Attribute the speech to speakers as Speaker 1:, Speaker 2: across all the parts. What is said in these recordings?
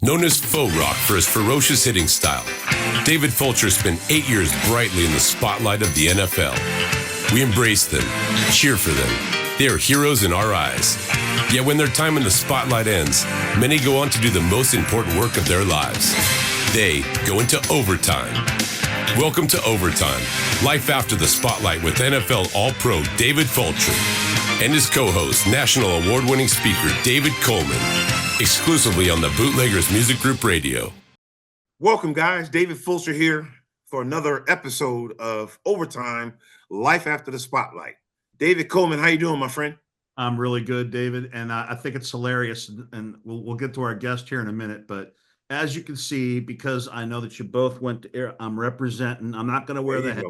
Speaker 1: Known as faux rock for his ferocious hitting style, David Fulcher spent 8 years brightly in the spotlight of the NFL. We embrace them, cheer for them. They are heroes in our eyes. Yet when their time in the spotlight ends, many go on to do the most important work of their lives. They go into overtime. Welcome to Overtime, life after the spotlight with NFL All-Pro David Fulcher and his co-host, national award-winning speaker David Coleman, exclusively on the Bootleggers Music Group Radio.
Speaker 2: Welcome, guys. David Fulcher here for another episode of Overtime, life after the spotlight. David Coleman, how you doing, my friend?
Speaker 3: I'm really good, David, and I think it's hilarious, and we'll get to our guest here in a minute, but as you can see, because I know that you both went to air, I'm representing. I'm not going to wear the hat,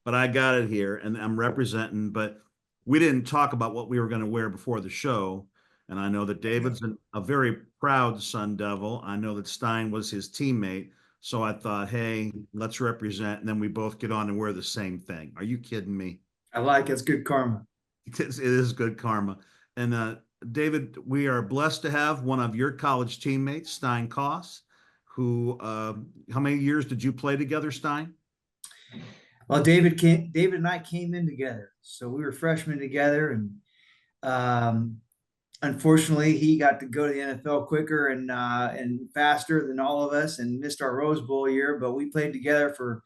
Speaker 3: but I got it here, and I'm representing. But we didn't talk about what we were going to wear before the show, and I know that David's a very proud Sun Devil. I know that Stein was his teammate, so I thought, hey, let's represent, and then we both get on and wear the same thing. Are you kidding me?
Speaker 4: I like it. It's good karma.
Speaker 3: It is good karma. And David, we are blessed to have one of your college teammates, Stein Koss, who, how many years did you play together, Stein?
Speaker 4: Well, David and I came in together. So we were freshmen together, and unfortunately he got to go to the NFL quicker and faster than all of us and missed our Rose Bowl year, but we played together for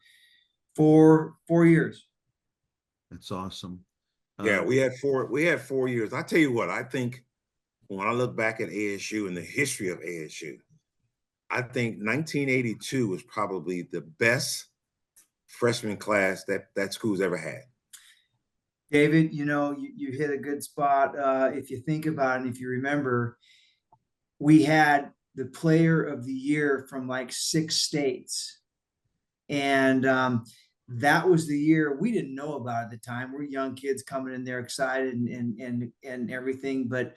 Speaker 4: four years.
Speaker 3: That's awesome.
Speaker 2: Yeah, we had 4 years. I tell you what, I think when I look back at ASU and the history of ASU, I think 1982 was probably the best freshman class that school's ever had.
Speaker 4: David, you hit a good spot. If you think about it, and if you remember, we had the player of the year from like 6 states. And that was the year we didn't know about at the time. We're young kids coming in there excited and everything. But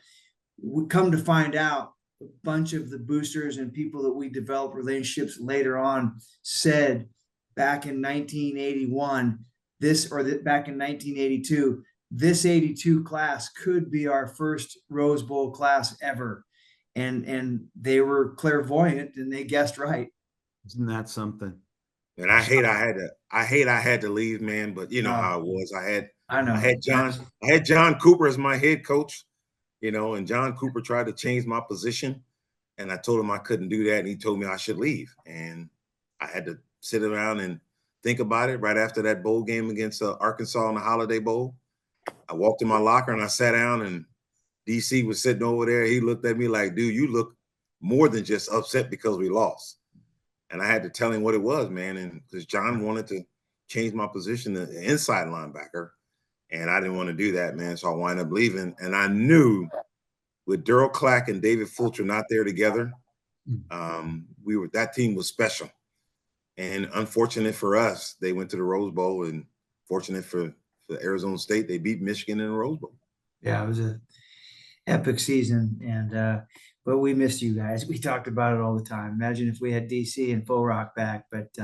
Speaker 4: we come to find out, a bunch of the boosters and people that we developed relationships later on said back in 1981, back in 1982, this 82 class could be our first Rose Bowl class ever. And they were clairvoyant and they guessed right.
Speaker 3: Isn't that something?
Speaker 2: And I hate I had to leave, man, but you know how it was. I had John Cooper as my head coach, and John Cooper tried to change my position, and I told him I couldn't do that, and he told me I should leave. And I had to sit around and think about it. Right after that bowl game against Arkansas in the Holiday Bowl, I walked in my locker and I sat down, and DC was sitting over there. He looked at me like, dude, you look more than just upset because we lost. And I had to tell him what it was, man. And because John wanted to change my position to inside linebacker, and I didn't want to do that, man. So I wound up leaving. And I knew with Daryl Clack and David Fulcher not there together, that team was special. And unfortunate for us, they went to the Rose Bowl, and fortunate for Arizona State, they beat Michigan in the Rose Bowl.
Speaker 4: Yeah, it was an epic season, and but we missed you guys. We talked about it all the time. Imagine if we had DC and Faux Rock back. But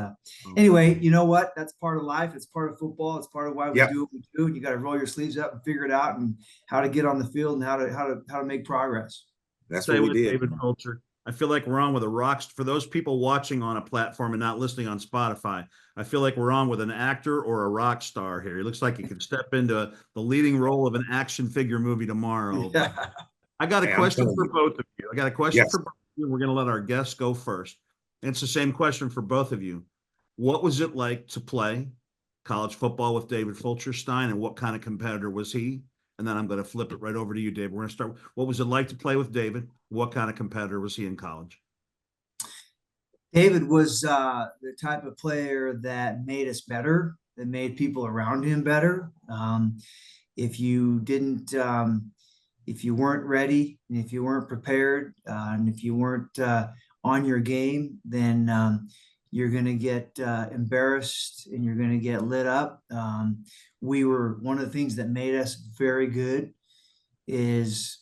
Speaker 4: anyway, you know what? That's part of life. It's part of football. It's part of why we do what we do. And you got to roll your sleeves up and figure it out, and how to get on the field and how to make progress.
Speaker 2: That's what we did.
Speaker 3: David Fulcher. I feel like we're on with a rock. For those people watching on a platform and not listening on Spotify, I feel like we're on with an actor or a rock star here. He looks like he could step into the leading role of an action figure movie tomorrow. Yeah. I got a question for both of you. We're going to let our guests go first. And it's the same question for both of you. What was it like to play college football with David Fulcher, Stein, and what kind of competitor was he? And then I'm going to flip it right over to you, David. We're going to start. What was it like to play with David? What kind of competitor was he in college?
Speaker 4: David was the type of player that made us better, that made people around him better. If you weren't ready, and if you weren't prepared, and if you weren't on your game, then you're going to get embarrassed and you're going to get lit up. One of the things that made us very good is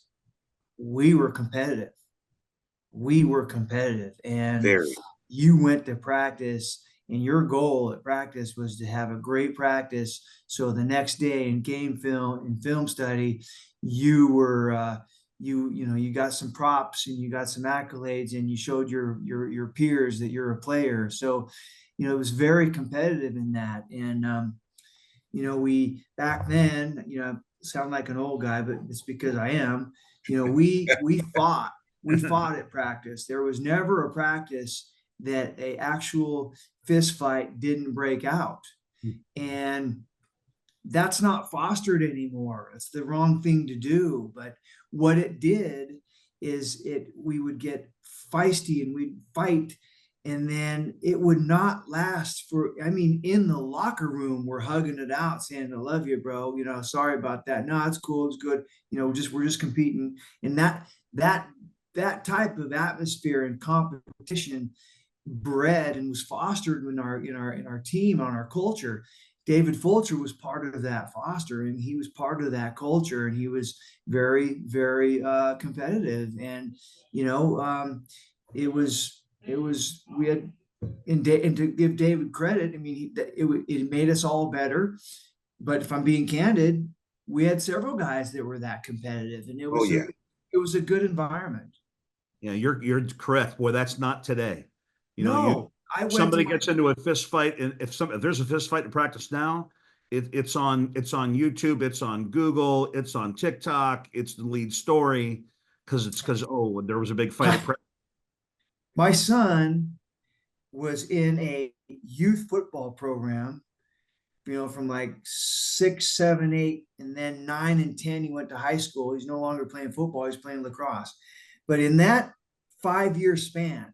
Speaker 4: we were competitive. And you went to practice, and your goal at practice was to have a great practice. So the next day in game film study, you were you got some props and you got some accolades and you showed your peers that you're a player. So, it was very competitive in that. And, we back then, sound like an old guy, but it's because I am, we fought at practice. There was never a practice that a actual fist fight didn't break out. And that's not fostered anymore. It's the wrong thing to do. But what it did is we would get feisty and we'd fight, and then it would not last in the locker room, we're hugging it out saying, I love you, bro. Sorry about that. No, it's cool. It's good. We're just competing. And that type of atmosphere and competition bred and was fostered in our team, on our culture. David Fulcher was part of that foster, and he was part of that culture, and he was very, very competitive. And we had, and to give David credit, it made us all better. But if I'm being candid, we had several guys that were that competitive, and it was a good environment.
Speaker 3: Yeah, you're correct. Boy, that's not today.
Speaker 4: Somebody
Speaker 3: gets into a fist fight, and if there's a fist fight in practice now, it's on YouTube, it's on Google, it's on TikTok, it's the lead story because there was a big fight.
Speaker 4: My son was in a youth football program, from like 6, 7, 8, and then 9 and 10, he went to high school. He's no longer playing football, he's playing lacrosse. But in that 5-year span,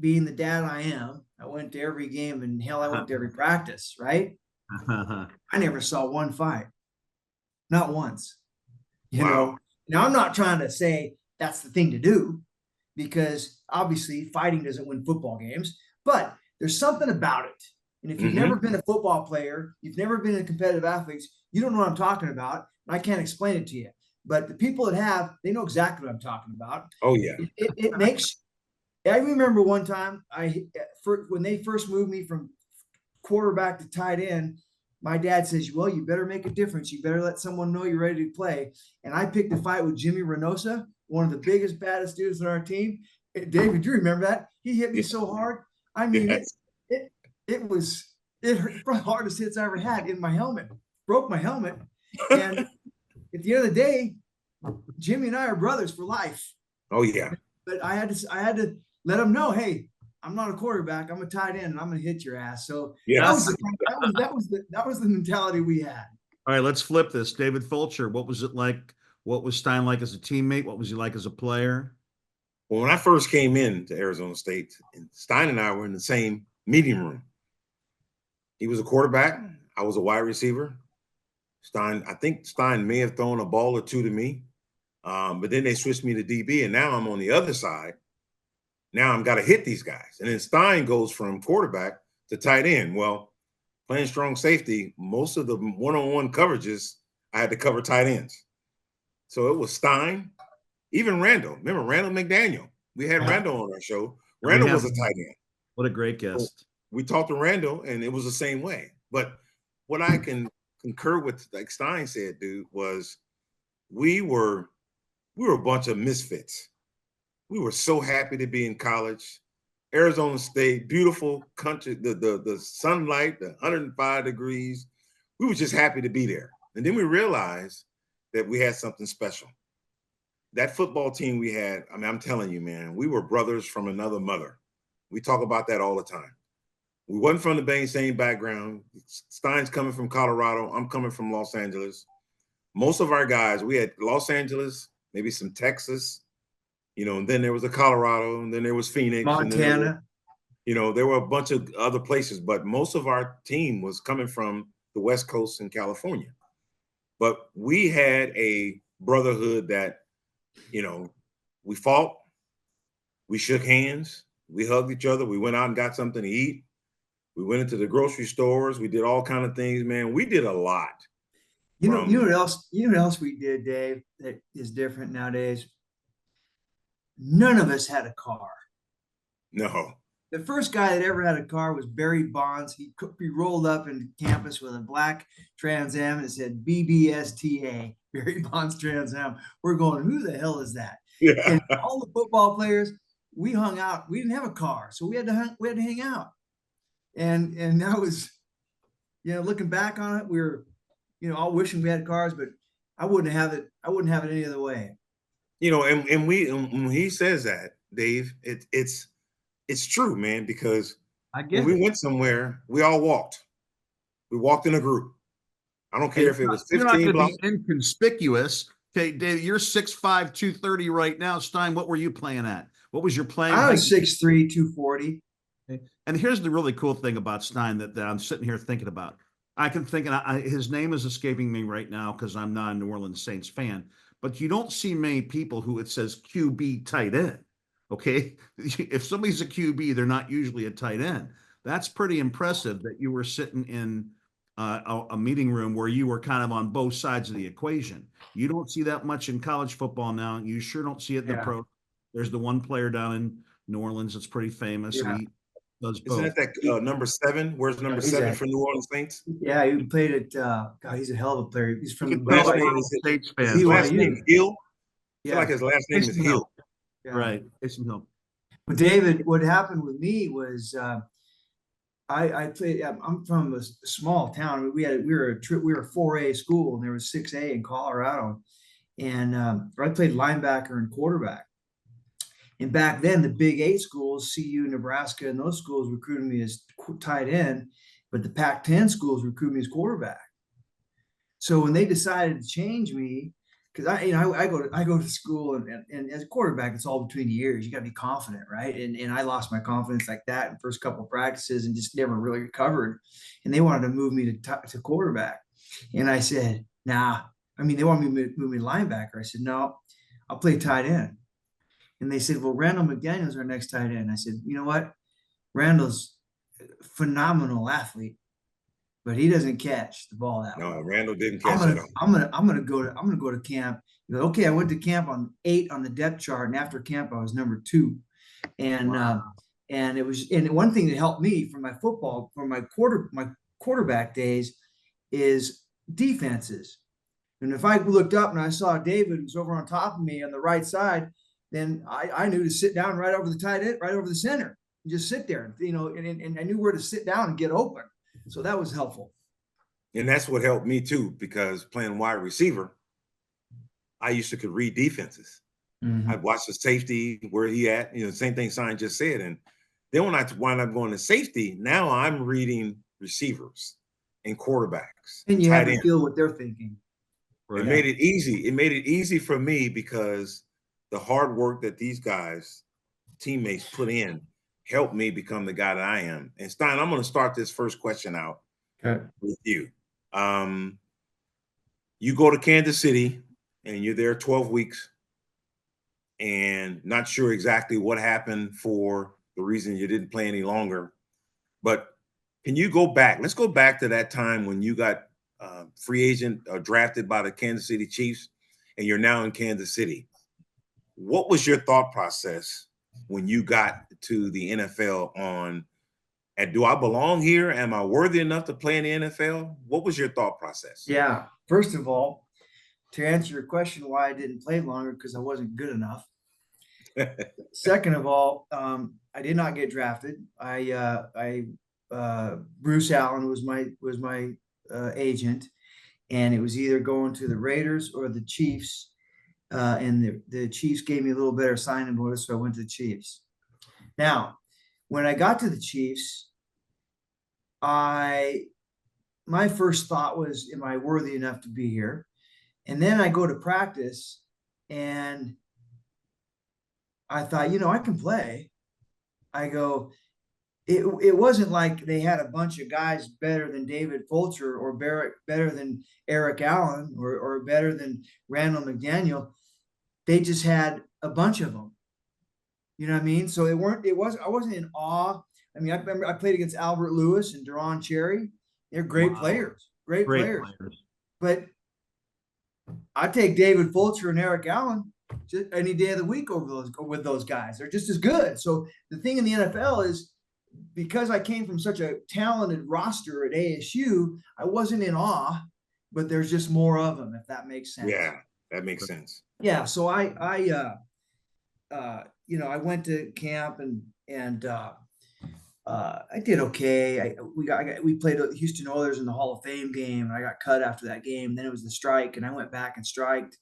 Speaker 4: being the dad I am, I went to every game, and hell, I went to every practice, right? I never saw one fight. Not once. Now, I'm not trying to say that's the thing to do, because obviously fighting doesn't win football games, but there's something about it. And if you've never been a football player, you've never been a competitive athlete, you don't know what I'm talking about. And I can't explain it to you. But the people that have, they know exactly what I'm talking about.
Speaker 2: Oh, yeah.
Speaker 4: It makes... I remember one time when they first moved me from quarterback to tight end, my dad says, well, you better make a difference. You better let someone know you're ready to play. And I picked a fight with Jimmy Reynosa, one of the biggest, baddest dudes on our team. David, do you remember that? He hit me so hard. It hurt, the hardest hits I ever had in my helmet. Broke my helmet. And at the end of the day, Jimmy and I are brothers for life.
Speaker 2: Oh, yeah.
Speaker 4: But I had to let him know, hey, I'm not a quarterback. I'm a tight end, and I'm going to hit your ass. So that was the mentality we had.
Speaker 3: All right, let's flip this. David Fulcher, what was it like? What was Stein like as a teammate? What was he like as a player?
Speaker 2: Well, when I first came in to Arizona State, Stein and I were in the same meeting room. He was a quarterback. I was a wide receiver. I think Stein may have thrown a ball or two to me, but then they switched me to DB, and now I'm on the other side. Now I'm got to hit these guys. And then Stein goes from quarterback to tight end. Well, playing strong safety, most of the one-on-one coverages, I had to cover tight ends. So it was Stein, even Randall. Remember Randall McDaniel? We had Randall on our show. Randall was a tight end.
Speaker 3: What a great guest. So
Speaker 2: we talked to Randall, and it was the same way. But what I can concur with, like Stein said, dude, was we were a bunch of misfits. We were so happy to be in college. Arizona State, beautiful country, the sunlight, the 105 degrees. We were just happy to be there. And then we realized that we had something special. That football team we had, I'm telling you, man, we were brothers from another mother. We talk about that all the time. We wasn't from the same background. Stein's coming from Colorado. I'm coming from Los Angeles. Most of our guys, we had Los Angeles, maybe some Texas, and then there was a Colorado, and then there was Phoenix,
Speaker 4: Montana.
Speaker 2: There were a bunch of other places, but most of our team was coming from the West Coast and California. But we had a brotherhood that, we fought, we shook hands, we hugged each other, we went out and got something to eat. We went into the grocery stores, we did all kinds of things, man. We did a lot.
Speaker 4: You know what else we did, Dave, that is different nowadays? None of us had a car.
Speaker 2: No.
Speaker 4: The first guy that ever had a car was Barry Bonds. He rolled up into campus with a black Trans Am and it said BBSTA. Barry Bonds Trans Am. We're going, who the hell is that?
Speaker 2: Yeah.
Speaker 4: And all the football players, we hung out. We didn't have a car, so we had to hang out. And that was, looking back on it, we were, all wishing we had cars, but I wouldn't have it any other way.
Speaker 2: And when he says that, Dave, it's true, man, because when we went somewhere, we all walked. We walked in a group. I don't care if it was 15 blocks.
Speaker 3: Be inconspicuous. Okay, Dave, you're 6'5", 230 right now. Stein, what were you playing at? What was your playing?
Speaker 4: I was 6'3", 240.
Speaker 3: And here's the really cool thing about Stein that I'm sitting here thinking about. I can think, and his name is escaping me right now because I'm not a New Orleans Saints fan, but you don't see many people who it says QB tight end. Okay. If somebody's a QB, they're not usually a tight end. That's pretty impressive that you were sitting in a meeting room where you were kind of on both sides of the equation. You don't see that much in college football now. You sure don't see it in the pro. There's the one player down in New Orleans that's pretty famous.
Speaker 4: Yeah.
Speaker 3: And he does both.
Speaker 2: Isn't that number 7? Where's number 7 for New Orleans Saints?
Speaker 4: Yeah, he played at God, he's a hell of a player. He's from
Speaker 2: the last name is
Speaker 3: Saints fan.
Speaker 2: His last name Hill. I
Speaker 4: Yeah.
Speaker 2: feel like his last name is Hill.
Speaker 4: Yeah.
Speaker 3: Right. Taysom Hill.
Speaker 4: But David, what happened with me was I played. I'm from a small town. We were a 4A school, and there was 6A in Colorado, and I played linebacker and quarterback. And back then, the Big 8 schools, CU, Nebraska, and those schools recruited me as tight end, but the Pac-10 schools recruited me as quarterback. So when they decided to change me, because I go to school and as a quarterback, it's all between the ears. You got to be confident, right? And I lost my confidence like that in the first couple of practices and just never really recovered. And they wanted to move me to quarterback, and I said, nah. I mean, they wanted me to move me to linebacker. I said, no, I'll play tight end. And they said, well, Randall McDaniel's our next tight end. I said, you know what? Randall's a phenomenal athlete, but he doesn't catch the ball that well.
Speaker 2: No, Randall didn't catch it.
Speaker 4: I'm gonna go to camp. He goes, okay, I went to camp on 8 on the depth chart, and after camp I was number 2. And and it was, and one thing that helped me for my quarterback days is defenses. And if I looked up and I saw David who's over on top of me on the right side, then I knew to sit down right over the tight end, right over the center, and just sit there, and I knew where to sit down and get open. So that was helpful.
Speaker 2: And that's what helped me too, because playing wide receiver, I used to could read defenses. Mm-hmm. I'd watch the safety, where he at, same thing Stein just said. And then when I wound up going to safety, now I'm reading receivers and quarterbacks.
Speaker 4: And you have to feel what they're thinking.
Speaker 2: Right. It made it easy. It made it easy for me because the hard work that these guys, teammates, put in helped me become the guy that I am. And Stein, I'm going to start this first question out with you. You go to Kansas City and you're there 12 weeks and not sure exactly what happened for the reason you didn't play any longer. But can you go back? Let's go back to that time when you got free agent drafted by the Kansas City Chiefs and you're now in Kansas City. What was your thought process when you got to the NFL on, do I belong here? Am I worthy enough to play in the NFL? What was your thought process?
Speaker 4: Yeah. First of all, to answer your question, why I didn't play longer, because I wasn't good enough. Second of all, I did not get drafted. Bruce Allen was my agent, and it was either going to the Raiders or the Chiefs. And the Chiefs gave me a little better signing bonus, so I went to the Chiefs. Now, when I got to the Chiefs, my first thought was, am I worthy enough to be here? And then I go to practice, and I thought, I can play. I go, it wasn't like they had a bunch of guys better than David Fulcher or better than Eric Allen or better than Randall McDaniel. They just had a bunch of them. You know what I mean? So I wasn't in awe. I mean, I remember I played against Albert Lewis and Deron Cherry. They're great players, great players. But I take David Fulcher and Eric Allen just any day of the week with those guys. They're just as good. So the thing in the NFL is, because I came from such a talented roster at ASU, I wasn't in awe but there's just more of them, if that makes sense.
Speaker 2: Yeah, that makes sense.
Speaker 4: Yeah. So I went to camp and I did okay. We played the Houston Oilers in the Hall of Fame game, and I got cut after that game. Then it was the strike, and I went back and striked,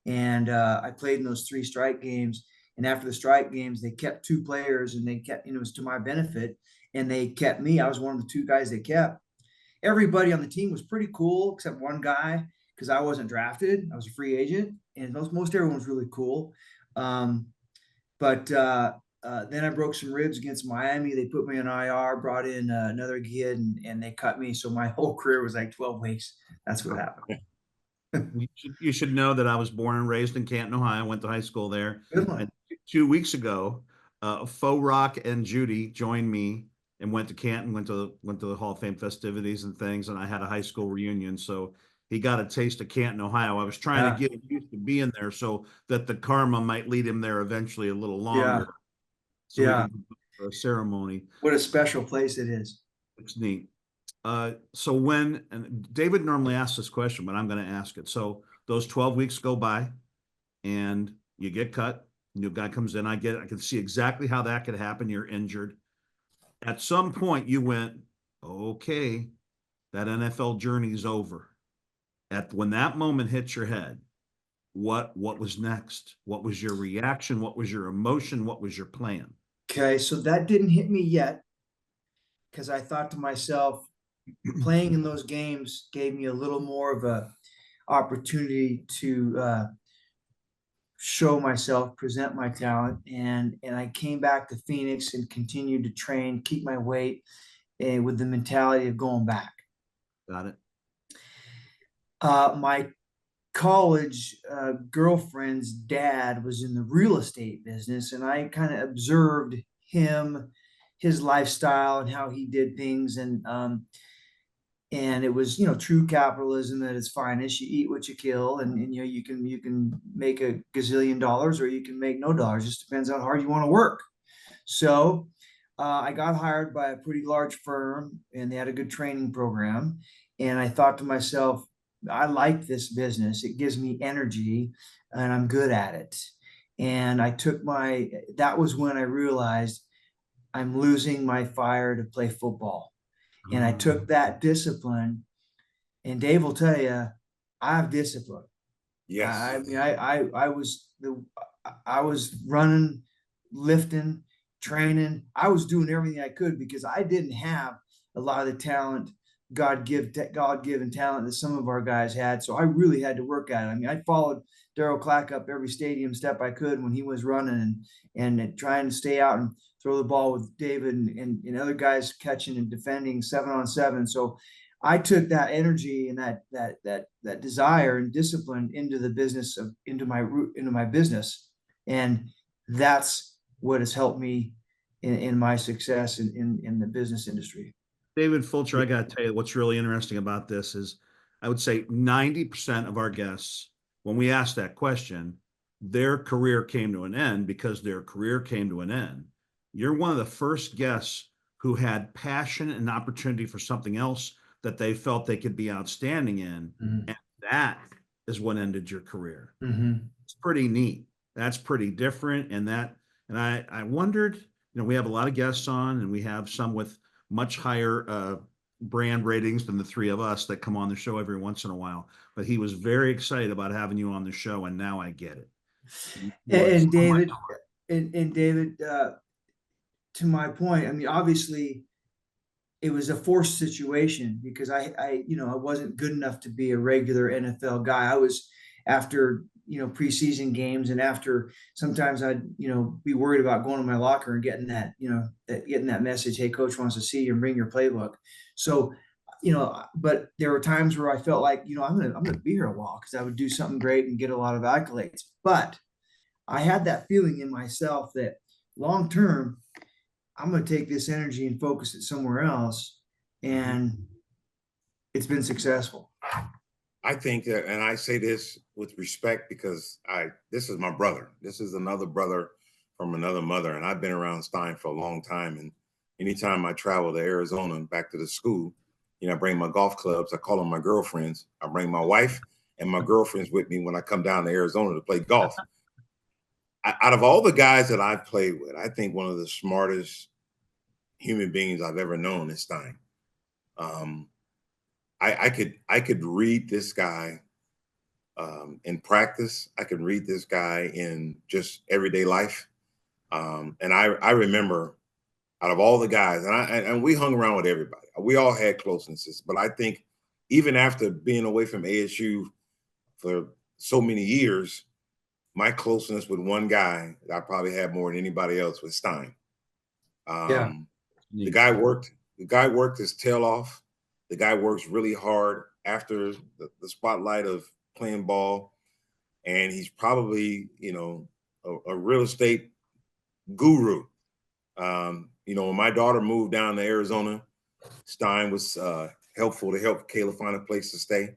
Speaker 4: and I played in those 3 strike games. And after the strike games, they kept 2 players, and they kept, it was to my benefit, and they kept me. I was one of the 2 guys they kept. Everybody on the team was pretty cool, except one guy, because I wasn't drafted. I was a free agent, and most everyone was really cool. But then I broke some ribs against Miami. They put me on IR, brought in another kid, and they cut me. So my whole career was like 12 weeks. That's what happened.
Speaker 3: You should know that I was born and raised in Canton, Ohio. I went to high school there.
Speaker 4: Good one.
Speaker 3: And 2 weeks ago, Faux Rock and Judy joined me and went to Canton, went to the Hall of Fame festivities and things, and I had a high school reunion. So he got a taste of Canton, Ohio. I was trying to get him used to being there so that the karma might lead him there eventually a little longer.
Speaker 4: Yeah.
Speaker 3: So we can do a ceremony.
Speaker 4: What a special place it is.
Speaker 3: It's neat. So and David normally asks this question, but I'm going to ask it. So those 12 weeks go by and you get cut, new guy comes in. I can see exactly how that could happen. You're injured. At some point you went, okay, that NFL journey is over. When that moment hit your head, what was next? What was your reaction? What was your emotion? What was your plan?
Speaker 4: Okay, so that didn't hit me yet, because I thought to myself, playing in those games gave me a little more of a opportunity to show myself, present my talent, and I came back to Phoenix and continued to train, keep my weight, with the mentality of going back.
Speaker 3: Got it.
Speaker 4: My college girlfriend's dad was in the real estate business, and I kind of observed him, his lifestyle, and how he did things, and it was, true capitalism at its finest. You eat what you kill, and you can make a gazillion dollars, or you can make no dollars. It just depends on how hard you want to work. So I got hired by a pretty large firm, and they had a good training program, and I thought to myself, I like this business. It gives me energy, and I'm good at it. And that was when I realized I'm losing my fire to play football. And I took that discipline, and Dave will tell you, I have discipline.
Speaker 2: Yes.
Speaker 4: I mean, I was running, lifting, training. I was doing everything I could, because I didn't have a lot of the talent, God-given talent that some of our guys had. So I really had to work at it. I mean, I followed Daryl Clack up every stadium step I could when he was running, and trying to stay out and throw the ball with David and other guys catching and defending 7-on-7. So I took that energy and that desire and discipline into the business into my business. And that's what has helped me in my success in the business industry.
Speaker 3: David Fulcher, I got to tell you, what's really interesting about this is I would say 90% of our guests, when we ask that question, their career came to an end because their career came to an end. You're one of the first guests who had passion and opportunity for something else that they felt they could be outstanding in. Mm-hmm. And that is what ended your career. Mm-hmm. It's pretty neat. That's pretty different. And I wondered, we have a lot of guests on, and we have some with much higher brand ratings than the 3 of us that come on the show every once in a while. But he was very excited about having you on the show, and now I get it.
Speaker 4: And David, to my point, I mean, obviously it was a forced situation, because I wasn't good enough to be a regular NFL guy. I was, after preseason games, and after sometimes I'd be worried about going to my locker and getting that message, hey, coach wants to see you and bring your playbook. So but there were times where I felt like I'm gonna be here a while, because I would do something great and get a lot of accolades. But I had that feeling in myself that long term I'm going to take this energy and focus it somewhere else, and it's been successful.
Speaker 2: I think that, and I say this with respect, because this is my brother. This is another brother from another mother, and I've been around Stein for a long time. And anytime I travel to Arizona and back to the school, I bring my golf clubs. I call them my girlfriends. I bring my wife and my girlfriends with me when I come down to Arizona to play golf. Out of all the guys that I've played with, I think one of the smartest human beings I've ever known is Stein. I could read this guy in practice. I can read this guy in just everyday life. And I remember, out of all the guys, and we hung around with everybody. We all had closenesses, but I think even after being away from ASU for so many years, my closeness with one guy that I probably had more than anybody else was Stein. The guy worked his tail off. The guy works really hard after the spotlight of playing ball. And he's probably, a real estate guru. When my daughter moved down to Arizona, Stein was helpful to help Kayla find a place to stay.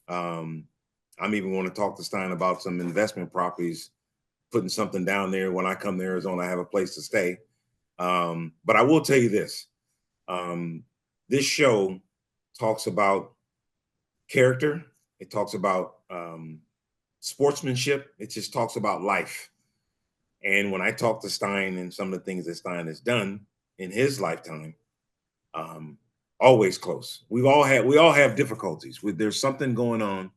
Speaker 2: I'm even going to talk to Stein about some investment properties, putting something down there. When I come to Arizona, I have a place to stay. But I will tell you this. This show talks about character. It talks about sportsmanship. It just talks about life. And when I talk to Stein and some of the things that Stein has done in his lifetime, always close. We all have difficulties. There's something going on.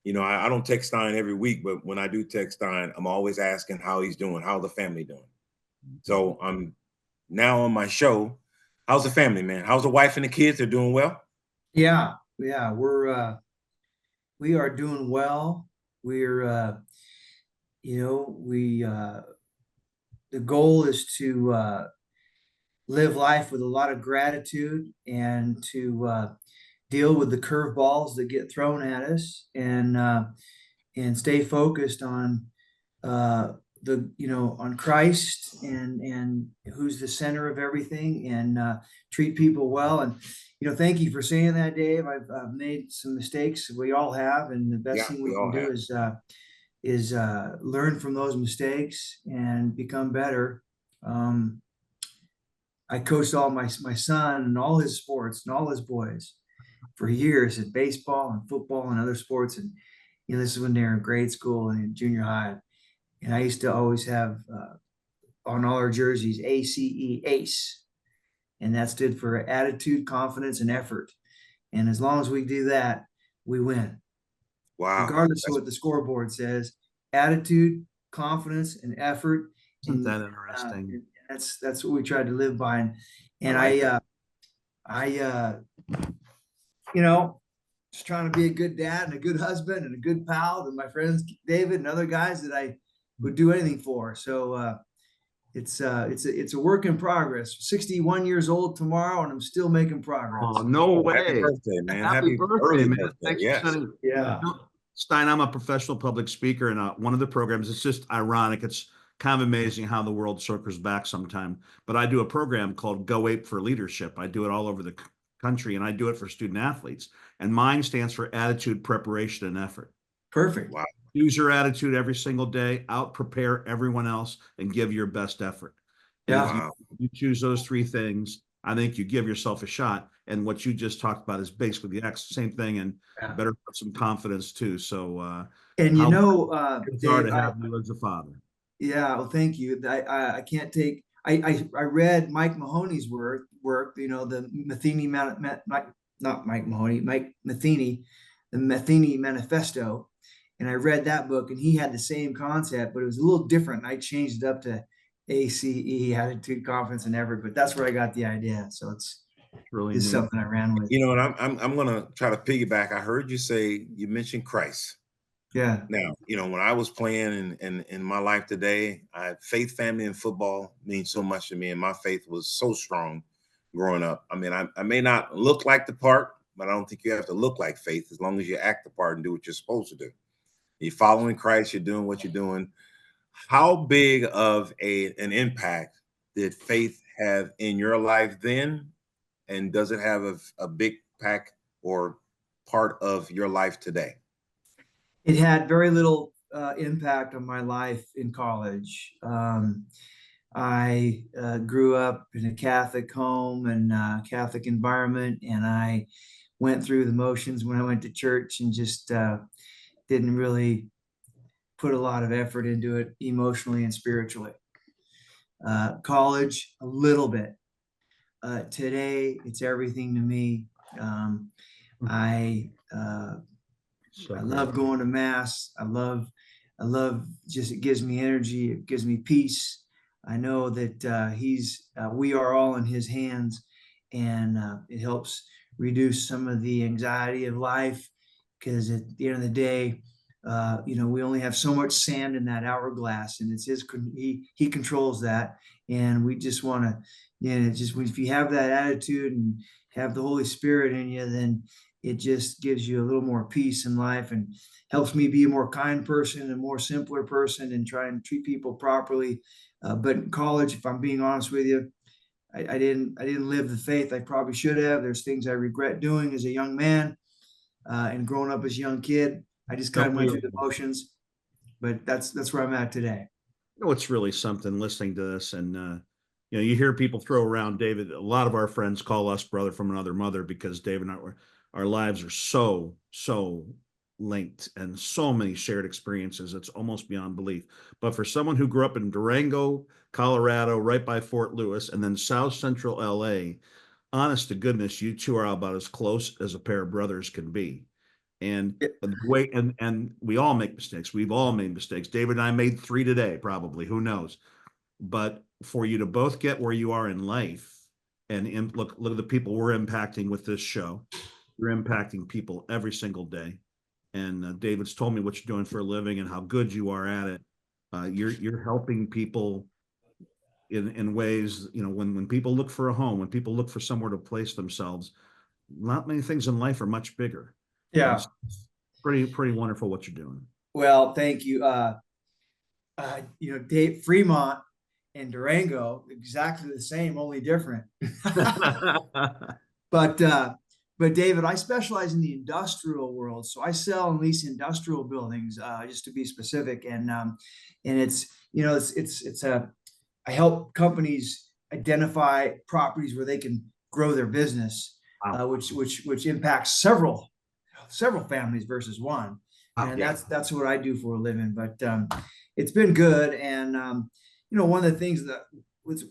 Speaker 2: I don't text Stein every week, but when I do text Stein, I'm always asking how he's doing, how the family doing. So I'm now on my show. How's the family, man? How's the wife and the kids? They're doing well?
Speaker 4: Yeah, we are doing well. We're the goal is to live life with a lot of gratitude and to deal with the curveballs that get thrown at us, and stay focused on on Christ and who's the center of everything, and treat people well. And thank you for saying that, Dave. I've made some mistakes. We all have, and the best thing we can do is learn from those mistakes and become better. I coached all my son and all his sports and all his boys for years at baseball and football and other sports. And this is when they were in grade school and in junior high. And I used to always have on all our jerseys ACE, ACE, and that stood for attitude, confidence, and effort. And as long as we do that, we win.
Speaker 2: Wow.
Speaker 4: Regardless of what the scoreboard says, attitude, confidence, and effort.
Speaker 3: Isn't that interesting?
Speaker 4: That's what we tried to live by. And I just trying to be a good dad and a good husband and a good pal to my friends, David and other guys that I would do anything for. So it's a work in progress. 61 years old tomorrow, and I'm still making progress.
Speaker 3: Oh, no way.
Speaker 2: Happy birthday, man.
Speaker 3: Happy birthday, man.
Speaker 2: Birthday. Yes.
Speaker 4: Yeah.
Speaker 3: Stein, I'm a professional public speaker, and one of the programs, it's just ironic. It's kind of amazing how the world circles back sometime. But I do a program called Go Ape for Leadership. I do it all over the country, and I do it for student athletes. And mine stands for attitude, preparation, and effort.
Speaker 4: Perfect.
Speaker 2: Wow.
Speaker 3: Use your attitude every single day, out prepare everyone else, and give your best effort.
Speaker 4: Yeah.
Speaker 3: Wow. If you choose those three things, I think you give yourself a shot. And what you just talked about is basically the same thing, and better put some confidence too. So,
Speaker 4: and
Speaker 3: Dave,
Speaker 4: to
Speaker 3: have you as a father.
Speaker 4: Yeah, well, thank you. I can't take. I read Mike Mahoney's work. The Matheny not Mike Mahoney, Mike Matheny, the Matheny Manifesto, and I read that book, and he had the same concept, but it was a little different. I changed it up to ACE, attitude, confidence, and effort. But that's where I got the idea. So it's really something I ran with.
Speaker 2: And I'm gonna try to piggyback. I heard you say, you mentioned Christ.
Speaker 4: Yeah.
Speaker 2: Now, when I was playing in my life today, faith, family, and football means so much to me. And my faith was so strong growing up. I mean, I may not look like the part, but I don't think you have to look like faith as long as you act the part and do what you're supposed to do. You're following Christ, you're doing what you're doing. How big of an impact did faith have in your life then? And does it have a big impact or part of your life today?
Speaker 4: It had very little impact on my life in college. I grew up in a Catholic home and Catholic environment, and I went through the motions when I went to church and just didn't really put a lot of effort into it emotionally and spiritually. College, a little bit. Today, it's everything to me. I love going to mass. I love just, it gives me energy. It gives me peace. I know that we are all in his hands, and it helps reduce some of the anxiety of life, because at the end of the day, we only have so much sand in that hourglass, and it's he controls that. And we just want to, if you have that attitude and have the Holy Spirit in you, then it just gives you a little more peace in life and helps me be a more kind person, a more simpler person, and try and treat people properly. But in college, if I'm being honest with you, I didn't live the faith I probably should have. There's things I regret doing as a young man, and growing up as a young kid. I just kind of went through the motions, but that's where I'm at today.
Speaker 3: It's really something listening to this, and you hear people throw around, David. A lot of our friends call us brother from another mother, because David and our lives are so linked, and so many shared experiences. It's almost beyond belief. But for someone who grew up in Durango, Colorado, right by Fort Lewis, and then South Central LA, honest to goodness, you two are about as close as a pair of brothers can be. And the way, and we all make mistakes. We've all made mistakes. David and I made 3 today, probably. Who knows? But for you to both get where you are in life, and look at the people we're impacting with this show. You're impacting people every single day. And David's told me what you're doing for a living and how good you are at it. You're helping people in ways, when people look for a home, when people look for somewhere to place themselves, not many things in life are much bigger.
Speaker 4: Yeah.
Speaker 3: It's pretty wonderful what you're doing.
Speaker 4: Well, thank you. Dave, Fremont and Durango, exactly the same, only different. But David, I specialize in the industrial world, so I sell and lease industrial buildings, just to be specific. And I help companies identify properties where they can grow their business, which impacts several families versus one. And that's what I do for a living. But it's been good. And one of the things that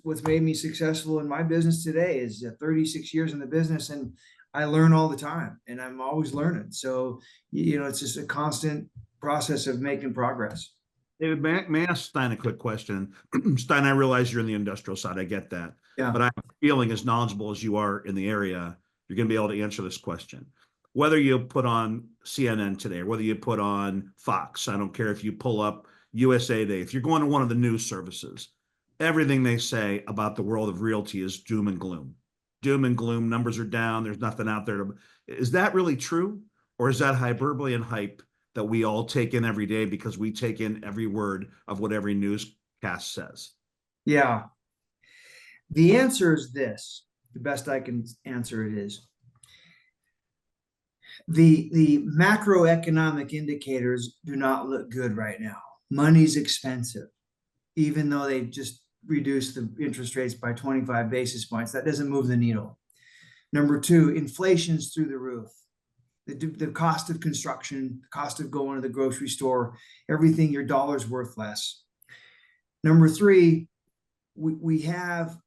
Speaker 4: what's made me successful in my business today is 36 years in the business, and I learn all the time, and I'm always learning. So, it's just a constant process of making progress.
Speaker 3: David, may I ask Stein a quick question? Stein, I realize you're in the industrial side. I get that.
Speaker 4: Yeah.
Speaker 3: But I'm feeling as knowledgeable as you are in the area, you're going to be able to answer this question. Whether you put on CNN today, or whether you put on Fox, I don't care if you pull up USA Today, if you're going to one of the news services, everything they say about the world of realty is doom and gloom. Doom and gloom, numbers are down, there's nothing out there. Is that really true? Or is that hyperbole and hype that we all take in every day because we take in every word of what every newscast says?
Speaker 4: Yeah. The answer is this. The best I can answer it is, the macroeconomic indicators do not look good right now. Money's expensive, even though they just reduced the interest rates by 25 basis points. That doesn't move the needle. Number 2, inflation's through the roof. The cost of construction, the cost of going to the grocery store, everything, your dollar's worth less. Number 3, we have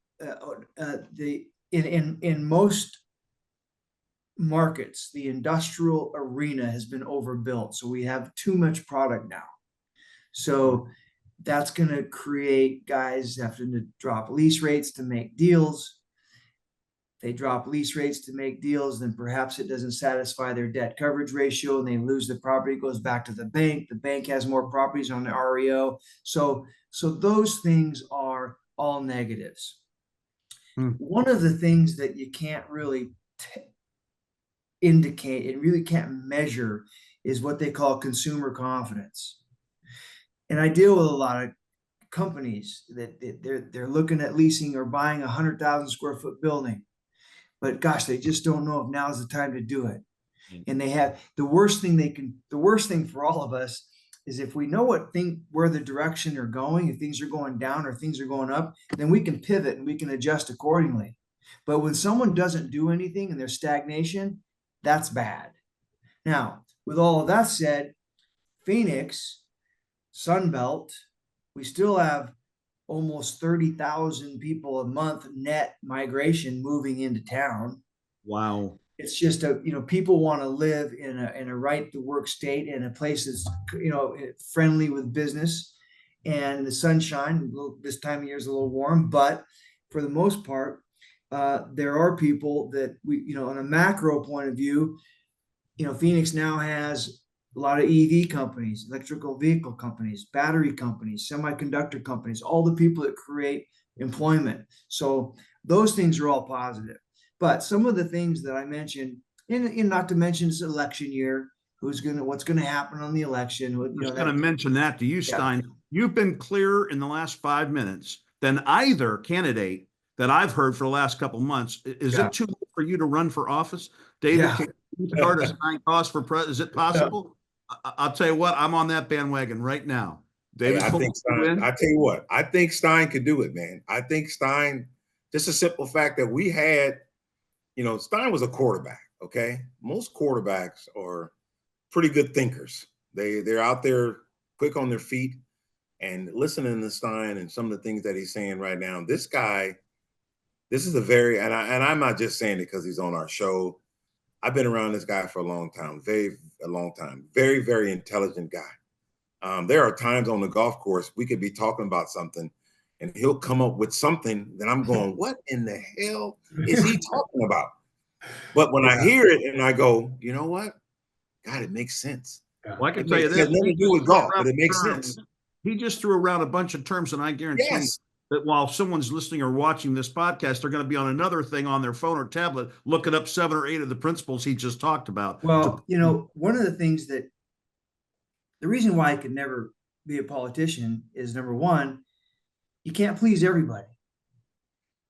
Speaker 4: in most markets, the industrial arena has been overbuilt. So we have too much product now. So that's going to create guys having to drop lease rates to make deals. They drop lease rates to make deals, then perhaps it doesn't satisfy their debt coverage ratio, and they lose the property, goes back to the bank. The bank has more properties on the REO. So those things are all negatives. One of the things that you can't really indicate, it really can't measure, is what they call consumer confidence. And I deal with a lot of companies that they're looking at leasing or buying a 100,000 square foot building, but gosh, they just don't know if now's the time to do it. And they have the worst thing for all of us is if we know where the direction are going, if things are going down or things are going up, then we can pivot and we can adjust accordingly. But when someone doesn't do anything and there's stagnation, that's bad. Now, with all of that said, Phoenix, Sunbelt, we still have almost 30,000 people a month net migration moving into town.
Speaker 3: Wow.
Speaker 4: It's just people want to live in a right to work state, in a place that's, friendly with business and the sunshine. This time of year is a little warm, but for the most part, there are people that on a macro point of view, Phoenix now has a lot of EV companies, electrical vehicle companies, battery companies, semiconductor companies, all the people that create employment. So those things are all positive. But some of the things that I mentioned, and not to mention it's election year, what's going to happen on the election.
Speaker 3: I was going to mention that to you, Stein. Yeah. You've been clearer in the last 5 minutes than either candidate that I've heard for the last couple of months. Is it too late for you to run for office, David? Can you start a Stein Koss for president? Is it possible? I'll tell you what, I'm on that bandwagon right now. David,
Speaker 2: I think Stein, I tell you what, I think Stein could do it, man. I think Stein, just a simple fact that we had, Stein was a quarterback, okay? Most quarterbacks are pretty good thinkers. They're out there quick on their feet, and listening to Stein and some of the things that he's saying right now, this guy, this is and I'm not just saying it because he's on our show. I've been around this guy for a long time, very, very intelligent guy. There are times on the golf course we could be talking about something and he'll come up with something that I'm going, what in the hell is he talking about? But when I hear it and I go, you know what? God, it makes sense.
Speaker 3: Well, I can tell you this.
Speaker 2: It has nothing to do with golf, but it makes sense.
Speaker 3: He just threw around a bunch of terms, and I guarantee that while someone's listening or watching this podcast, they're going to be on another thing on their phone or tablet, looking up 7 or 8 of the principles he just talked about.
Speaker 4: Well, one of the things the reason why I could never be a politician is, number one, you can't please everybody.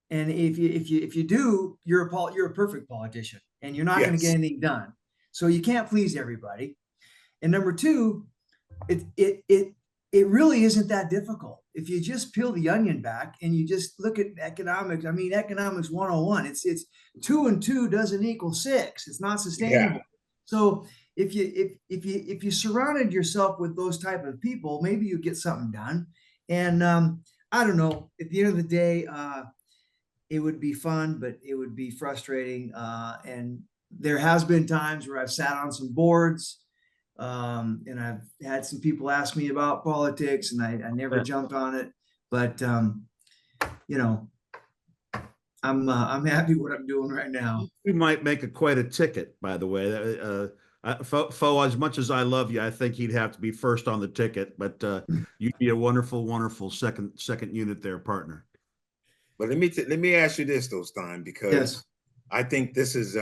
Speaker 4: And if you do, you're a perfect politician, and you're not going to get anything done. So you can't please everybody. And number two, it really isn't that difficult. If you just peel the onion back and you just look at economics, economics 101, it's 2 and 2 doesn't equal 6. It's not sustainable. Yeah. So if you surrounded yourself with those type of people, maybe you get something done. And I don't know, at the end of the day, it would be fun, but it would be frustrating. And there has been times where I've sat on some boards, and I've had some people ask me about politics, and I never jumped on it. But I'm happy what I'm doing right now.
Speaker 3: You might make quite a ticket, by the way. Fo, as much as I love you, I think he'd have to be first on the ticket. But you'd be a wonderful, wonderful second unit there, partner.
Speaker 2: But let me ask you this though, Stein, because I think this is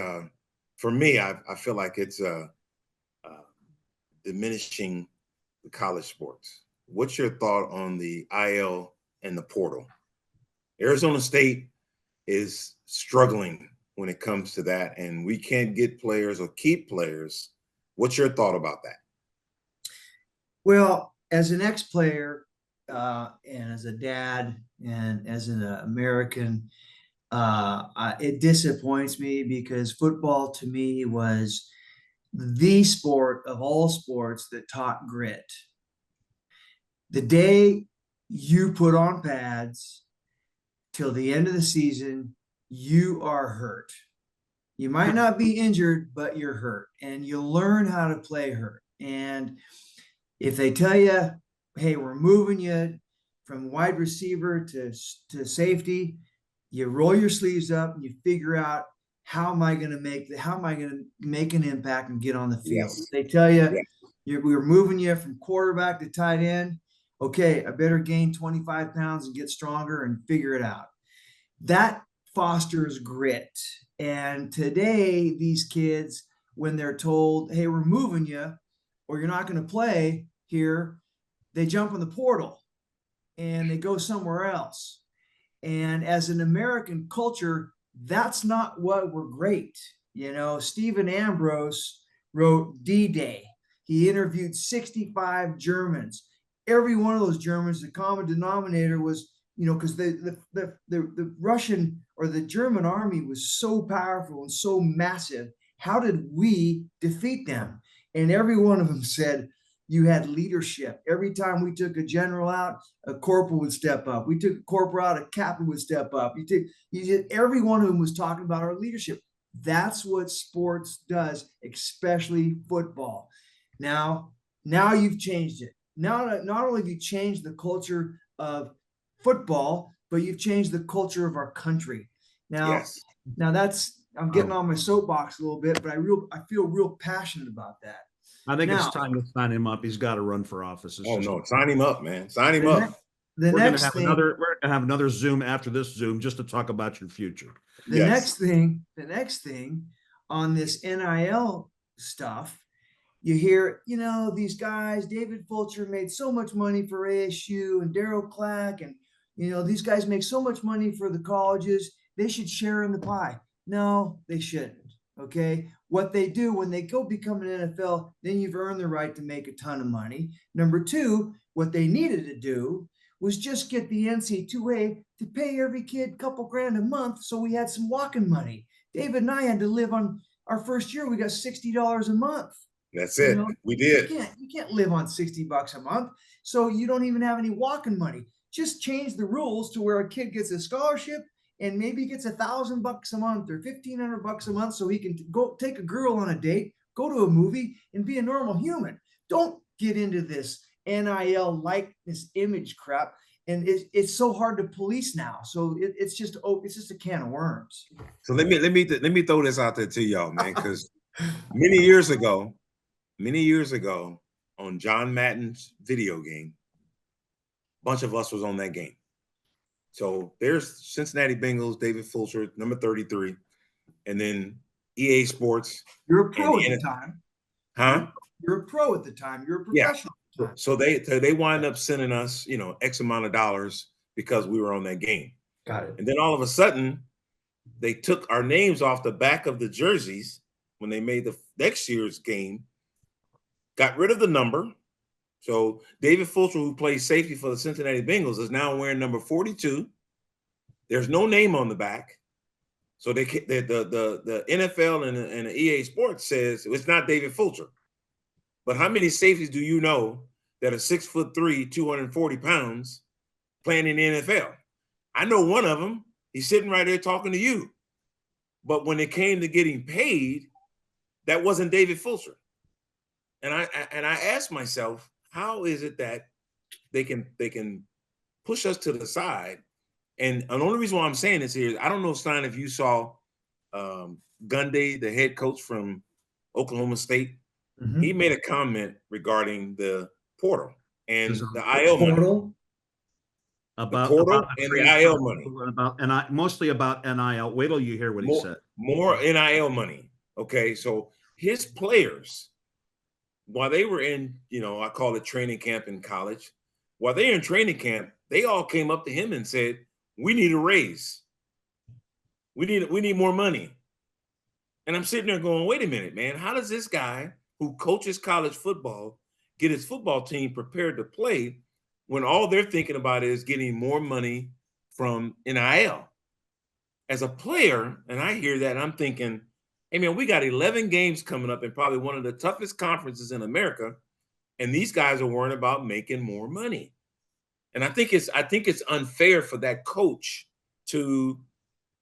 Speaker 2: for me. I feel like it's diminishing the college sports. What's your thought on the IL and the portal? Arizona State is struggling when it comes to that, and we can't get players or keep players. What's your thought about that?
Speaker 4: Well, as an ex-player and as a dad and as an American, it disappoints me because football to me was the sport of all sports that taught grit. The day you put on pads till the end of the season, you are hurt. You might not be injured, but you're hurt, and you learn how to play hurt. And if they tell you, hey, we're moving you from wide receiver to safety, you roll your sleeves up and you figure out, how am I going to make an impact and get on the field? Yes. They tell you, we're moving you from quarterback to tight end. Okay, I better gain 25 pounds and get stronger and figure it out. That fosters grit. And today, these kids, when they're told, hey, we're moving you or you're not going to play here, they jump in the portal and they go somewhere else. And as an American culture, that's not what we're great. Stephen Ambrose wrote D-Day. He interviewed 65 Germans. Every one of those Germans, the common denominator was, because the Russian or the German army was so powerful and so massive. How did we defeat them? And every one of them said, you had leadership. Every time we took a general out, a corporal would step up. We took a corporal out, a captain would step up. Every one of them was talking about our leadership. That's what sports does, especially football. Now you've changed it. Not only have you changed the culture of football, but you've changed the culture of our country. Now I'm getting on my soapbox a little bit, but I feel real passionate about that.
Speaker 3: I think it's time to sign him up. He's got to run for office.
Speaker 2: Sign him up, man. Sign him up.
Speaker 3: We're gonna have another Zoom after this Zoom just to talk about your future.
Speaker 4: The next thing on this NIL stuff, you hear, these guys, David Fulcher made so much money for ASU and Daryl Clack, and these guys make so much money for the colleges. They should share in the pie. No, they shouldn't. Okay. What they do when they go become an NFL, then you've earned the right to make a ton of money. Number two, what they needed to do was just get the NC2A to pay every kid a couple grand a month, so we had some walking money. David and I had to live on our first year. We got $60 a month.
Speaker 2: That's it. We did.
Speaker 4: You can't live on $60 a month, so you don't even have any walking money. Just change the rules to where a kid gets a scholarship and maybe gets $1,000 a month or $1,500 a month, so he can go take a girl on a date, go to a movie, and be a normal human. Don't get into this NIL likeness image crap, and it's so hard to police now. So it's just a can of worms.
Speaker 2: So let me throw this out there to y'all, man, because many years ago on John Madden's video game, a bunch of us was on that game. So there's Cincinnati Bengals, David Fulcher, number 33, and then EA Sports.
Speaker 4: You're a pro at the time.
Speaker 2: Huh?
Speaker 4: You're a pro at the time. You're a professional.
Speaker 2: Yeah. So they wind up sending us, X amount of dollars because we were on that game.
Speaker 4: Got it.
Speaker 2: And then all of a sudden, they took our names off the back of the jerseys when they made the next year's game, got rid of the number. So David Fulcher, who plays safety for the Cincinnati Bengals, is now wearing number 42. There's no name on the back. So the NFL and the EA Sports says it's not David Fulcher. But how many safeties do you know that are 6'3", 240 pounds playing in the NFL? I know one of them. He's sitting right there talking to you. But when it came to getting paid, that wasn't David Fulcher. And I asked myself, how is it that they can push us to the side? And the only reason why I'm saying this here is I don't know, Stein, if you saw Gunday, the head coach from Oklahoma State. Mm-hmm. He made a comment regarding the portal and the IL money.
Speaker 3: About
Speaker 2: the IL money.
Speaker 3: Mostly about NIL. Wait till you hear what he said.
Speaker 2: More NIL money. Okay, so his players, while they were in, I call it training camp in college, while they're in training camp, they all came up to him and said, we need a raise. We need more money. And I'm sitting there going, wait a minute, man. How does this guy who coaches college football get his football team prepared to play when all they're thinking about is getting more money from NIL? As a player, and I hear that, I'm thinking, hey, man, we got 11 games coming up in probably one of the toughest conferences in America, and these guys are worrying about making more money. And I think it's unfair for that coach to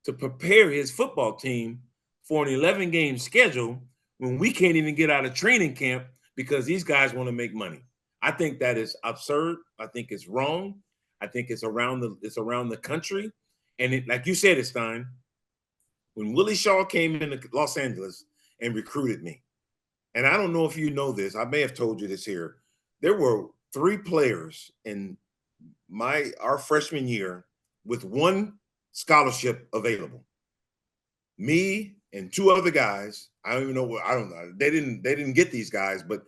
Speaker 2: prepare his football team for an 11-game schedule when we can't even get out of training camp because these guys want to make money. I think that is absurd. I think it's wrong. I think it's around the country. And like you said, Stein, when Willie Shaw came into Los Angeles and recruited me, and I don't know if you know this, I may have told you this here, there were 3 players in our freshman year with 1 scholarship available. Me and 2 other guys. I don't even know. I don't know. They didn't get these guys, but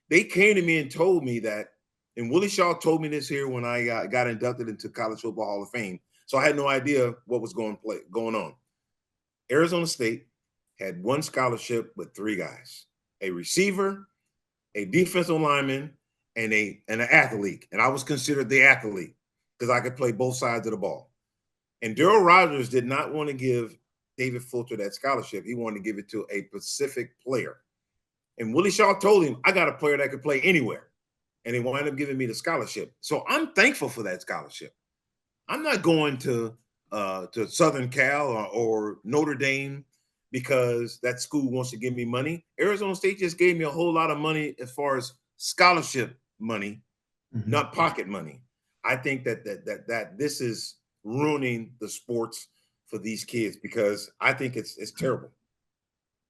Speaker 2: they came to me and told me that. And Willie Shaw told me this here when I got inducted into College Football Hall of Fame. So I had no idea what was going on. Arizona State had 1 scholarship with 3 guys: a receiver, a defensive lineman, and an athlete. And I was considered the athlete because I could play both sides of the ball. And Darryl Rogers did not want to give David Fulcher that scholarship. He wanted to give it to a Pacific player. And Willie Shaw told him, I got a player that could play anywhere. And he wound up giving me the scholarship. So I'm thankful for that scholarship. I'm not going to Southern Cal or Notre Dame because that school wants to give me money. Arizona State just gave me a whole lot of money as far as scholarship money, not pocket money. I think that this is ruining the sports for these kids because I think it's terrible.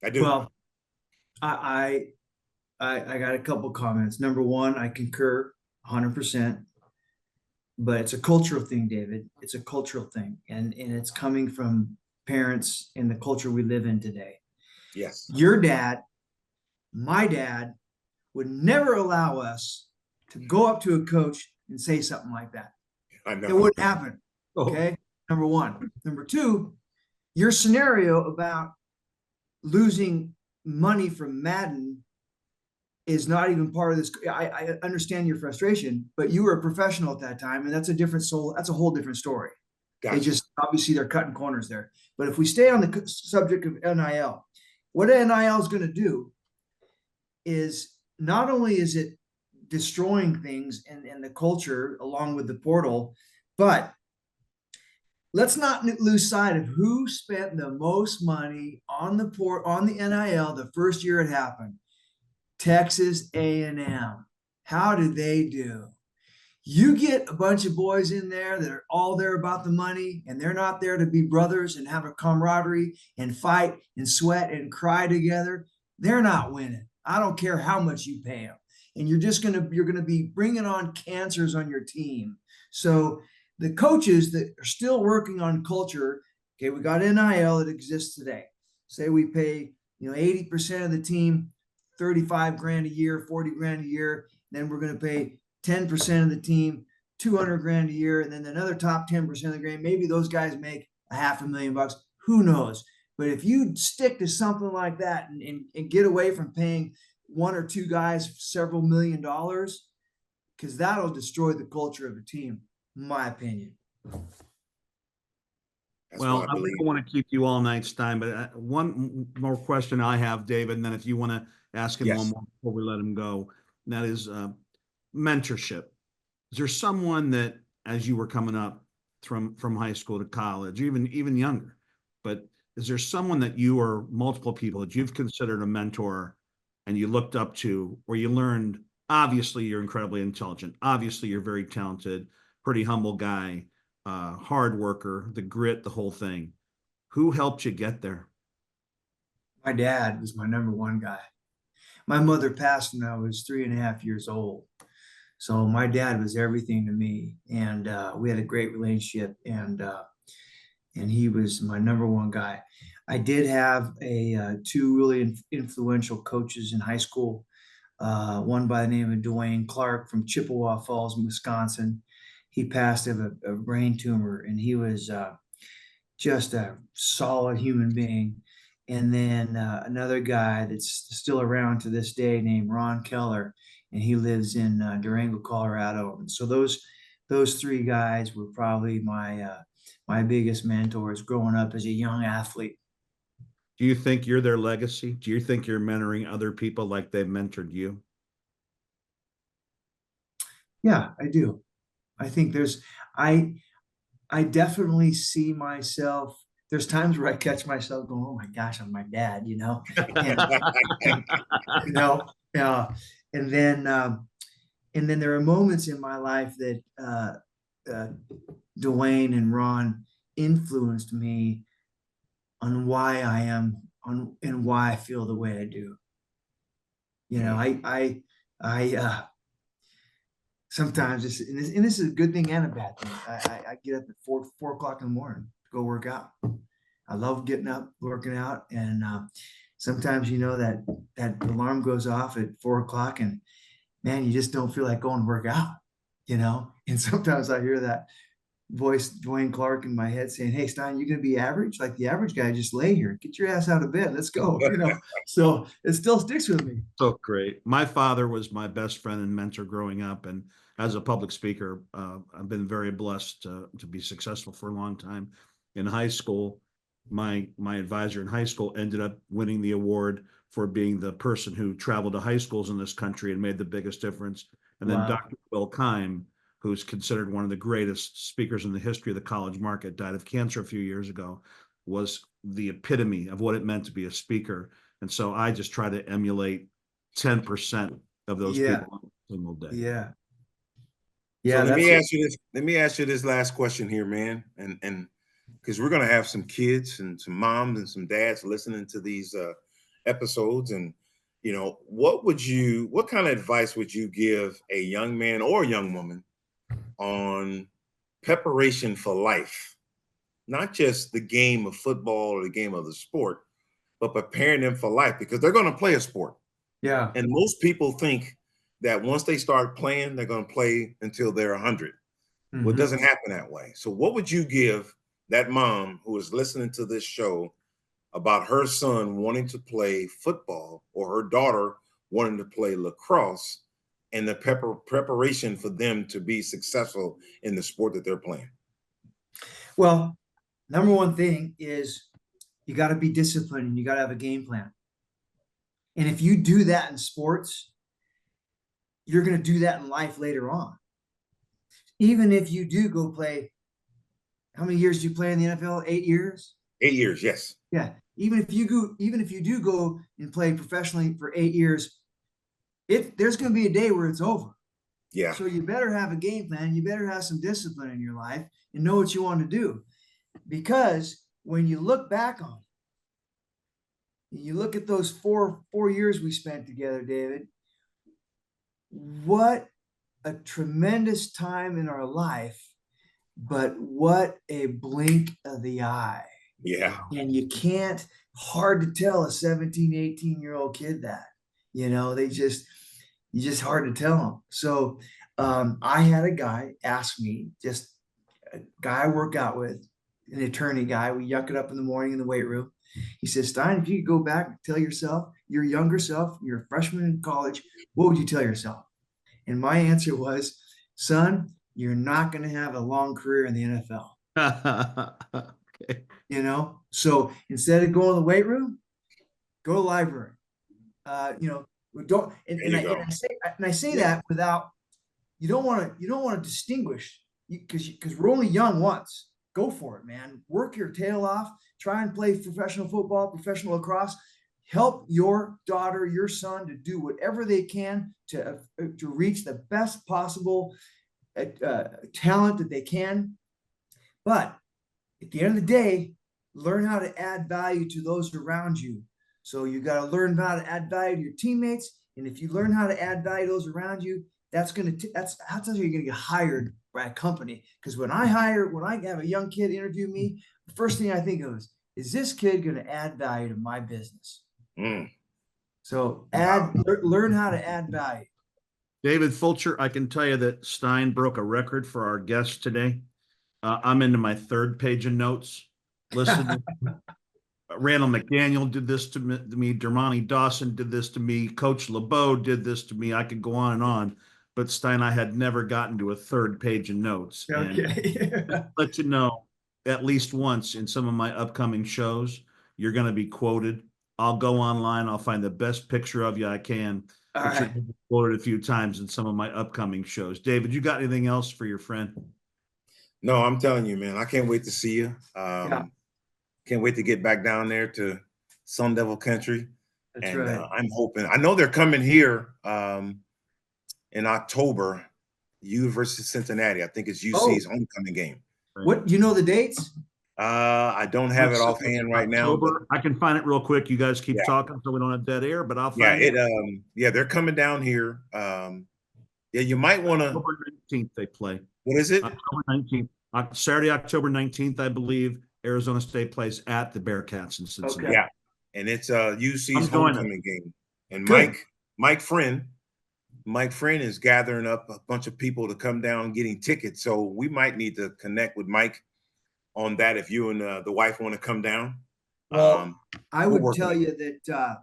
Speaker 2: I do.
Speaker 4: Well, I got a couple comments. Number one, I concur 100%, but it's a cultural thing, David. It's a cultural thing, and it's coming from parents in the culture we live in today.
Speaker 2: Yes.
Speaker 4: Your dad, my dad, would never allow us to go up to a coach and say something like that.
Speaker 2: I know.
Speaker 4: It wouldn't happen. Okay. Number one. Number two, your scenario about losing money from Madden is not even part of this. I understand your frustration, but you were a professional at that time, and that's a different soul. That's a whole different story. Gotcha. They just obviously they're cutting corners there. But if we stay on the subject of NIL, what NIL is going to do is not only is it destroying things and the culture along with the portal, but let's not lose sight of who spent the most money on the NIL the first year it happened. Texas A&M. How did they do? You get a bunch of boys in there that are all there about the money, and they're not there to be brothers and have a camaraderie and fight and sweat and cry together. They're not winning. I don't care how much you pay them. And you're going to be bringing on cancers on your team. So the coaches that are still working on culture, okay, we got NIL that exists today. Say we pay, 80% of the team, 35 grand a year, 40 grand a year. Then we're going to pay 10% of the team, 200 grand a year. And then another top 10% of the grand, maybe those guys make $500,000. Who knows? But if you stick to something like that and get away from paying one or two guys several $1 million, because that'll destroy the culture of a team, in my opinion.
Speaker 3: Well, I don't want to keep you all night, Stein, but one more question I have, David, and then if you want to ask him one more before we let him go, and that is mentorship. Is there someone that, as you were coming up from high school to college, even younger, but is there someone that you or multiple people that you've considered a mentor and you looked up to, or you learned, obviously you're incredibly intelligent, obviously you're very talented, pretty humble guy, hard worker, the grit, the whole thing. Who helped you get there?
Speaker 4: My dad was my number one guy. My mother passed when I was 3.5 years old. So my dad was everything to me. And we had a great relationship, and he was my number one guy. I did have two really influential coaches in high school. One by the name of Dwayne Clark from Chippewa Falls, Wisconsin. He passed of a brain tumor, and he was just a solid human being. And then another guy that's still around to this day named Ron Keller, and he lives in Durango, Colorado. And so those three guys were probably my biggest mentors growing up as a young athlete.
Speaker 3: Do you think you're their legacy? Do you think you're mentoring other people like they've mentored you?
Speaker 4: Yeah, I do. I think I definitely see myself. There's times where I catch myself going, "Oh my gosh, I'm my dad," and and then there are moments in my life that Dwayne and Ron influenced me on why I am and why I feel the way I do. I sometimes and this is a good thing and a bad thing. I get up at 4 o'clock in the morning to go work out. I love getting up, working out, and sometimes that alarm goes off at 4 o'clock, and man, you just don't feel like going to work out, And sometimes I hear that voice Dwayne Clark in my head saying, "Hey, Stein, you gonna be average? Like the average guy, just lay here. Get your ass out of bed. Let's go." So it still sticks with me.
Speaker 3: So great. My father was my best friend and mentor growing up, and as a public speaker, I've been very blessed to be successful for a long time. In high school, my advisor in high school ended up winning the award for being the person who traveled to high schools in this country and made the biggest difference. And then Dr. Will Keim, who's considered one of the greatest speakers in the history of the college market, died of cancer a few years ago, was the epitome of what it meant to be a speaker. And so I just try to emulate 10% of those people every single day.
Speaker 4: Yeah.
Speaker 2: So let me ask you this last question here, man. And because we're gonna have some kids and some moms and some dads listening to these episodes. And what kind of advice would you give a young man or a young woman on preparation for life? Not just the game of football or the game of the sport, but preparing them for life, because they're going to play a sport.
Speaker 4: Yeah.
Speaker 2: And most people think that once they start playing, they're going to play until they're 100. Well, it doesn't happen that way. So what would you give that mom who is listening to this show about her son wanting to play football or her daughter wanting to play lacrosse and the preparation for them to be successful in the sport that they're playing?
Speaker 4: Well, number one thing is you got to be disciplined and you got to have a game plan. And if you do that in sports, you're going to do that in life later on. Even if you do go play, how many years do you play in the NFL? 8 years?
Speaker 2: 8 years, yes.
Speaker 4: Yeah. Even if you do go and play professionally for 8 years, there's going to be a day where it's over.
Speaker 2: Yeah.
Speaker 4: So you better have a game plan. You better have some discipline in your life and know what you want to do. Because when you look back on it, you look at those four years we spent together, David, what a tremendous time in our life, but what a blink of the eye.
Speaker 2: Yeah.
Speaker 4: And you can't, hard to tell a 17, 18-year-old kid that, you just hard to tell them. So I had a guy ask me, just a guy I work out with, an attorney guy, we yuck it up in the morning in the weight room. He says, Stein, if you could go back and tell yourself, your younger self, you're a freshman in college, what would you tell yourself? And my answer was, son, you're not going to have a long career in the NFL. Okay. So instead of going to the weight room, go to the library. Don't. And I say that without. You don't want to distinguish, because we're only young once. Go for it, man. Work your tail off. Try and play professional football, professional lacrosse. Help your daughter, your son to do whatever they can to reach the best possible talent that they can. But at the end of the day, learn how to add value to those around you. So you got to learn how to add value to your teammates. And if you learn how to add value to those around you, that's how you're going to get hired by a company. Because when I have a young kid interview me, the first thing I think of is this kid going to add value to my business? So learn how to add value.
Speaker 3: David Fulcher, I can tell you that Stein broke a record for our guest today. I'm into my third page of notes. Listen, Randall McDaniel did this to me. Dermontti Dawson did this to me. Coach LeBeau did this to me. I could go on and on. But Stein, I had never gotten to a third page of notes.
Speaker 4: Okay.
Speaker 3: And let you know, at least once in some of my upcoming shows, you're going to be quoted. I'll go online. I'll find the best picture of you I can.
Speaker 4: All right.
Speaker 3: You're going to be quoted a few times in some of my upcoming shows. David, you got anything else for your friend?
Speaker 2: No, I'm telling you, man, I can't wait to see you. Can't wait to get back down there to Sun Devil Country.
Speaker 4: That's right.
Speaker 2: I'm hoping, I know they're coming here in October, University of Cincinnati. I think it's UC's homecoming game.
Speaker 4: What, do you know the dates?
Speaker 2: I don't have it offhand right now. But
Speaker 3: I can find it real quick. You guys keep talking so we don't have dead air, but I'll find it.
Speaker 2: They're coming down here. You might want to.
Speaker 3: October 19th they play.
Speaker 2: What is it?
Speaker 3: October 19th. Saturday, October 19th, I believe. Arizona State plays at the Bearcats in Cincinnati.
Speaker 2: Okay. Yeah, and it's UC's homecoming game. And Mike Mike Friend is gathering up a bunch of people to come down getting tickets. So we might need to connect with Mike on that if you and the wife want to come down.
Speaker 4: Well, I would tell you that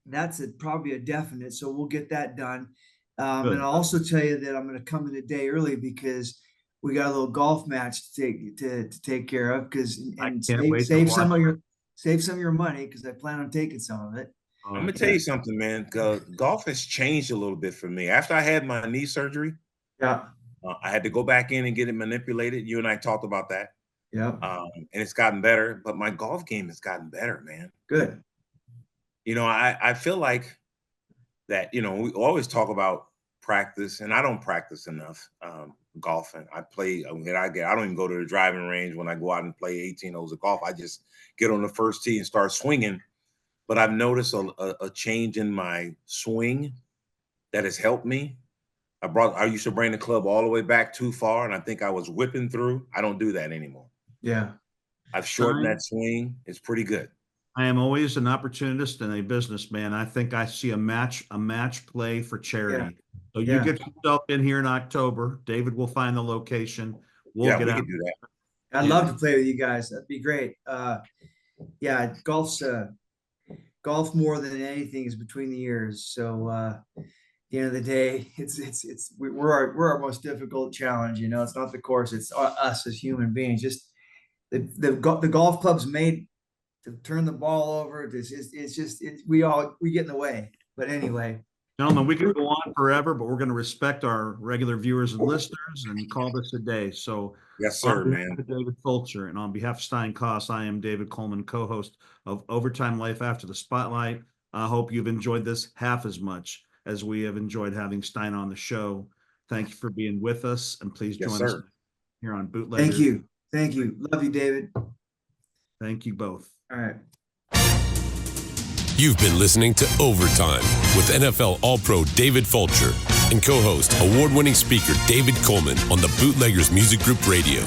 Speaker 4: that's probably a definite. So we'll get that done. And I'll also tell you that I'm going to come in a day early because we got a little golf match to take care of. And save some of your money because I plan on taking some of it.
Speaker 2: I'm gonna tell you something, man. Golf has changed a little bit for me. After I had my knee surgery, I had to go back in and get it manipulated. You and I talked about that.
Speaker 4: Yeah.
Speaker 2: And it's gotten better, but my golf game has gotten better, man.
Speaker 4: Good.
Speaker 2: You know, I feel like that, you know, we always talk about practice, and I don't practice enough golfing. I don't even go to the driving range when I go out and play 18 holes of golf. I just get on the first tee and start swinging. But I've noticed a change in my swing that has helped me. I used to bring the club all the way back too far, and I think I was whipping through. I don't do that anymore.
Speaker 4: Yeah.
Speaker 2: I've shortened that swing. It's pretty good.
Speaker 3: I am always an opportunist and a businessman. I think I see a match play for charity. Yeah. So you get yourself in here in October. David will find the location. We can do that.
Speaker 4: I'd love to play with you guys. That'd be great. Golf more than anything is between the ears. So at the end of the day, we're our most difficult challenge. You know, it's not the course, it's us as human beings. Just the golf club's made to turn the ball over. We get in the way. But anyway,
Speaker 3: gentlemen, we could go on forever, but we're going to respect our regular viewers and listeners and call this a day. So
Speaker 2: yes, sir, man.
Speaker 3: David Fulcher, and on behalf of Stein Koss, I am David Coleman, co-host of Overtime Life After the Spotlight. I hope you've enjoyed this half as much as we have enjoyed having Stein on the show. Thank you for being with us, and please join us here on Bootleggers.
Speaker 4: Thank you. Love you, David.
Speaker 3: Thank you both.
Speaker 4: All right.
Speaker 1: You've been listening to Overtime with NFL All-Pro David Fulcher and co-host, award-winning speaker David Coleman on the Bootleggers Music Group Radio.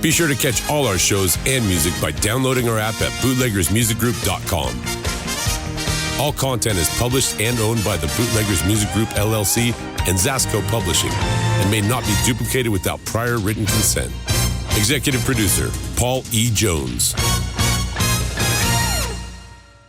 Speaker 1: Be sure to catch all our shows and music by downloading our app at bootleggersmusicgroup.com. All content is published and owned by the Bootleggers Music Group, LLC, and Zasco Publishing, and may not be duplicated without prior written consent. Executive producer, Paul E. Jones.